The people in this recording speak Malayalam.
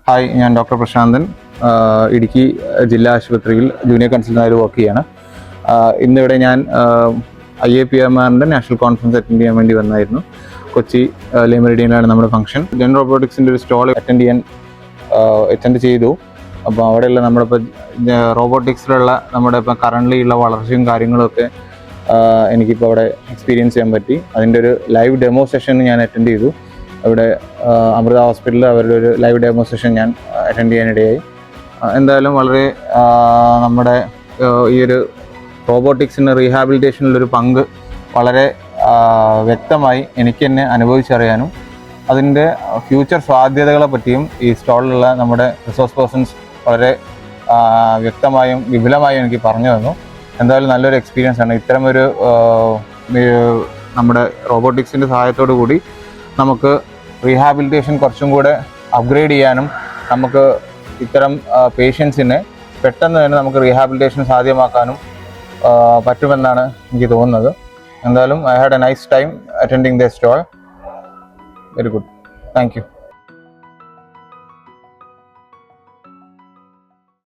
ഹായ്, ഞാൻ ഡോക്ടർ പ്രശാന്തൻ, ഇടുക്കി ജില്ലാ ആശുപത്രിയിൽ ജൂനിയർ കൺസൾട്ടൻ്റായി വർക്ക് ചെയ്യാണ്. ഇന്നിവിടെ ഞാൻ IAPMRൻ്റെ നാഷണൽ കോൺഫറൻസ് അറ്റൻഡ് ചെയ്യാൻ വേണ്ടി വന്നായിരുന്നു. കൊച്ചി ലേ മെറിഡിയനിലാണ് നമ്മുടെ ഫംഗ്ഷൻ. ജെൻ റോബോട്ടിക്സിൻ്റെ ഒരു സ്റ്റോൾ അറ്റൻഡ് ചെയ്തു. അപ്പോൾ അവിടെയുള്ള നമ്മളിപ്പോൾ റോബോട്ടിക്സിലുള്ള നമ്മുടെ ഇപ്പോൾ കറൻ്റ്ലി ഉള്ള വളർച്ചയും കാര്യങ്ങളുമൊക്കെ എനിക്കിപ്പോൾ അവിടെ എക്സ്പീരിയൻസ് ചെയ്യാൻ പറ്റി. അതിൻ്റെ ഒരു ലൈവ് ഡെമോ സെഷൻ ഞാൻ അറ്റൻഡ് ചെയ്തു. അവിടെ അമൃത ഹോസ്പിറ്റലിൽ അവരുടെ ഒരു ലൈവ് ഡെമോ സെഷൻ ഞാൻ അറ്റൻഡ് ചെയ്യാനിടയായി. എന്തായാലും വളരെ നമ്മുടെ ഈ ഒരു റോബോട്ടിക്സിൻ്റെ റീഹാബിലിറ്റേഷനിലൊരു പങ്ക് വളരെ വ്യക്തമായി എനിക്ക് തന്നെ അനുഭവിച്ചറിയാനും അതിൻ്റെ ഫ്യൂച്ചർ സാധ്യതകളെ പറ്റിയും ഈ സ്റ്റോളിലുള്ള നമ്മുടെ റിസോഴ്സ് പേഴ്സൺസ് വളരെ വ്യക്തമായും വിപുലമായും എനിക്ക് പറഞ്ഞു തന്നു. എന്തായാലും നല്ലൊരു എക്സ്പീരിയൻസ് ആണ്. ഇത്തരമൊരു നമ്മുടെ റോബോട്ടിക്സിൻ്റെ സഹായത്തോടു കൂടി നമുക്ക് റീഹാബിലിറ്റേഷൻ കുറച്ചും കൂടെ അപ്ഗ്രേഡ് ചെയ്യാനും നമുക്ക് ഇത്തരം പേഷ്യൻസിനെ പെട്ടെന്ന് തന്നെ നമുക്ക് റീഹാബിലിറ്റേഷൻ സാധ്യമാക്കാനും പറ്റുമെന്നാണ് എനിക്ക് തോന്നുന്നത്. എന്തായാലും I had a nice time attending the stall. Very good. Thank U.